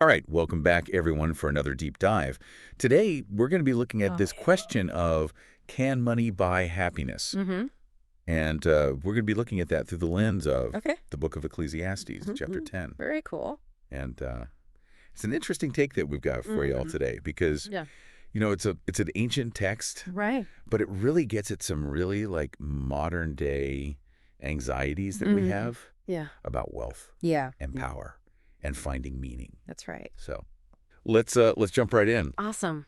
All right, welcome back, everyone, for another deep dive. Today, we're going to be looking at this question of, can money buy happiness? Mm-hmm. And we're going to be looking at that through the lens of Okay. the book of Ecclesiastes, chapter 10. Very cool. And it's an interesting take that we've got for you all today because, Yeah. it's an ancient text, Right. but it really gets at some really like modern day anxieties that we have Yeah. about wealth Yeah. and power and finding meaning. That's right. So let's jump right in. Awesome.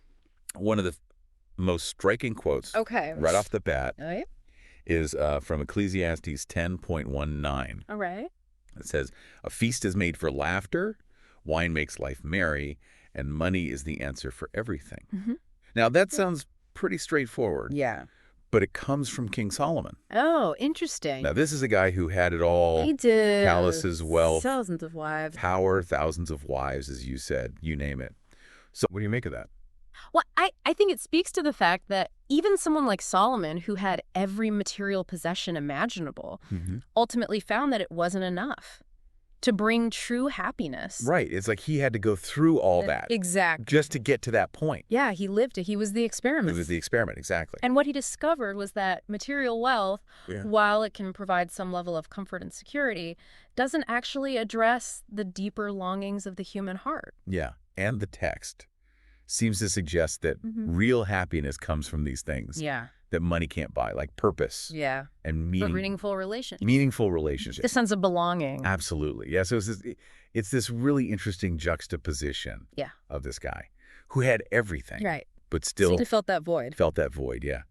One of the most striking quotes Okay. right off the bat All right. is from Ecclesiastes 10.19. All right. It says, "A feast is made for laughter, wine makes life merry, and money is the answer for everything." Mm-hmm. Now, that sounds pretty straightforward, Yeah. but it comes from King Solomon. Oh, interesting. Now, this is a guy who had it all: He did. palaces, wealth, Thousands of wives. power, thousands of wives, as you said, you name it. So what do you make of that? Well, I think it speaks to the fact that even someone like Solomon, who had every material possession imaginable, ultimately found that it wasn't enough to bring true happiness. Right. It's like he had to go through all that Exactly. just to get to that point. Yeah, he lived it. He was the experiment. It was the experiment, exactly. And what he discovered was that material wealth, while it can provide some level of comfort and security, doesn't actually address the deeper longings of the human heart. Yeah. And the text seems to suggest that real happiness comes from these things Yeah. that money can't buy, like purpose Yeah. and But meaningful relationship. meaningful relationships. The sense of belonging. Absolutely. Yeah. So it's this really interesting juxtaposition of this guy who had everything, Right. but still He felt that void. felt that void. Yeah.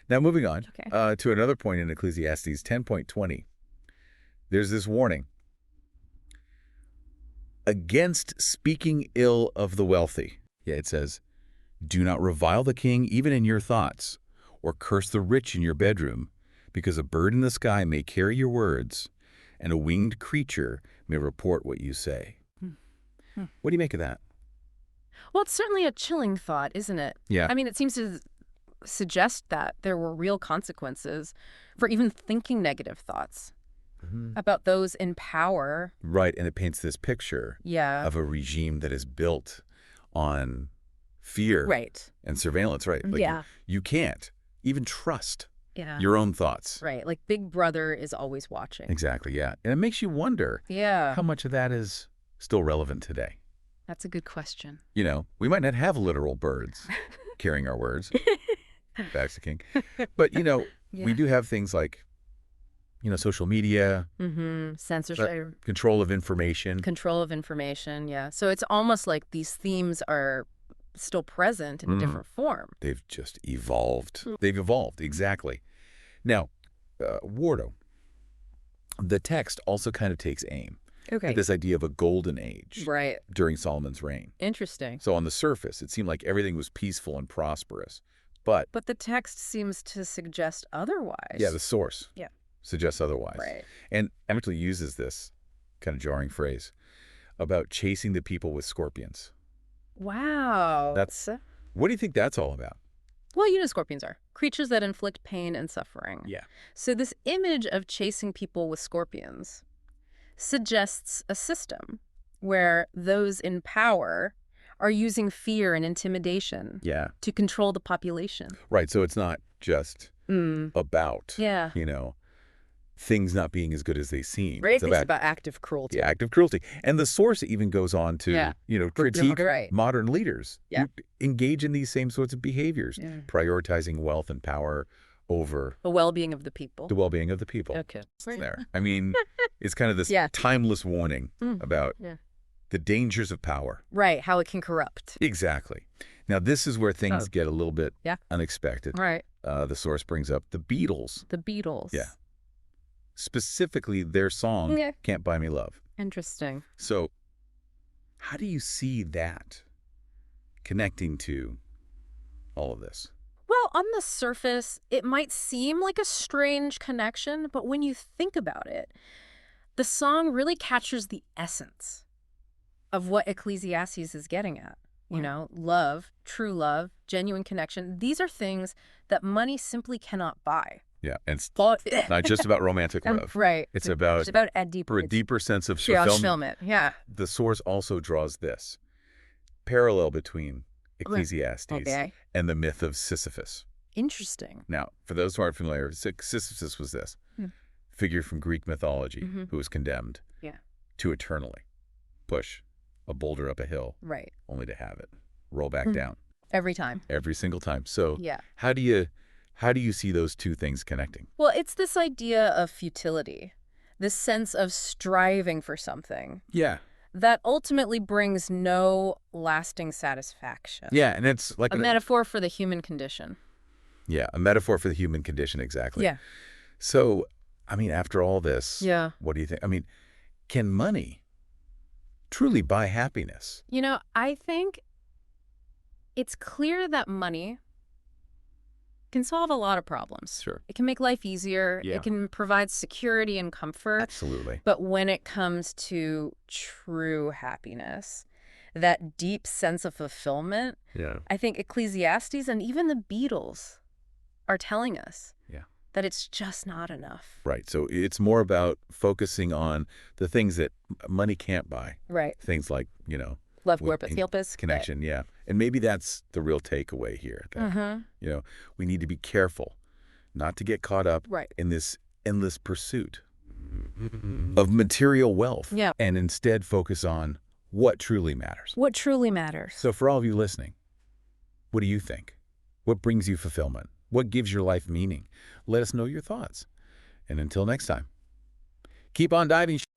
Now, moving on Okay. to another point in Ecclesiastes 10.20, there's this warning against speaking ill of the wealthy. Yeah, it says, "Do not revile the king even in your thoughts, or curse the rich in your bedroom, because a bird in the sky may carry your words, and a winged creature may report what you say." What do you make of that? Well, it's certainly a chilling thought, isn't it? Yeah. I mean, it seems to suggest that there were real consequences for even thinking negative thoughts about those in power. Right, and it paints this picture Yeah. of a regime that is built on fear Right. and surveillance, right? Like Yeah. you can't even trust Yeah. your own thoughts. Right. Like Big Brother is always watching. Exactly, yeah. And it makes you wonder Yeah. how much of that is still relevant today. That's a good question. You know, we might not have literal birds carrying our words. Back to King. But, we do have things like, social media, Censorship. control of information. Control of information. Yeah. So it's almost like these themes are still present in a different form. They've just evolved. They've evolved, exactly. Now, Wardo, the text also kind of takes aim Okay. at this idea of a golden age Right. during Solomon's reign. Interesting. So on the surface, it seemed like everything was peaceful and prosperous. But But the text seems to suggest otherwise. yeah, the source suggests otherwise. Right. And actually uses this kind of jarring phrase about chasing the people with scorpions. Wow. What do you think that's all about? Well, scorpions are creatures that inflict pain and suffering. Yeah. So this image of chasing people with scorpions suggests a system where those in power are using fear and intimidation Yeah. to control the population. Right. So it's not just about, Yeah. things not being as good as they seem. Right? It's It's about active cruelty. the act of cruelty. And the source even goes on to, critique Right. modern leaders Yeah. who engage in these same sorts of behaviors, Yeah. prioritizing wealth and power over The well-being of the people. the well-being of the people. Okay. There. I mean, it's kind of this Yeah. timeless warning about Yeah. the dangers of power. Right. How it can corrupt. Exactly. Now, this is where things get a little bit Yeah. unexpected. Right. The source brings up the Beatles. The Beatles. Yeah. Specifically, their song, Yeah. Can't Buy Me Love. Interesting. So how do you see that connecting to all of this? Well, on the surface, it might seem like a strange connection, but when you think about it, the song really captures the essence of what Ecclesiastes is getting at. Love, true love, genuine connection. These are things that money simply cannot buy. Yeah, and it's But not just about romantic love. right. It's about a for a deeper sense of fulfillment. fulfillment. Yeah. The source also draws this. parallel between Okay. Ecclesiastes Okay. and the myth of Sisyphus. Interesting. Now, for those who aren't familiar, Sisyphus was this Hmm. figure from Greek mythology Mm-hmm. who was condemned Yeah. to eternally push a boulder up a hill Right. only to have it roll back Hmm. down Every time. every single time. So Yeah. how do you see those two things connecting? Well, it's this idea of futility, this sense of striving for something Yeah. that ultimately brings no lasting satisfaction. Yeah, and it's like A metaphor for the human condition. yeah, a metaphor for the human condition, exactly. Yeah. So, I mean, after all this, Yeah. what do you think? I mean, can money truly buy happiness? I think it's clear that money can solve a lot of problems. Sure. It can make life easier. Yeah. It can provide security and comfort. Absolutely. But when it comes to true happiness, that deep sense of fulfillment, Yeah. I think Ecclesiastes and even the Beatles are telling us Yeah. that it's just not enough. Right. So it's more about focusing on the things that money can't buy. Right. Things like, Love, with warmth, and connection. Yeah. And maybe that's the real takeaway here. That, we need to be careful not to get caught up Right. in this endless pursuit of material wealth. Yeah. And instead focus on what truly matters. What truly matters. So for all of you listening, what do you think? What brings you fulfillment? What gives your life meaning? Let us know your thoughts. And until next time, keep on diving.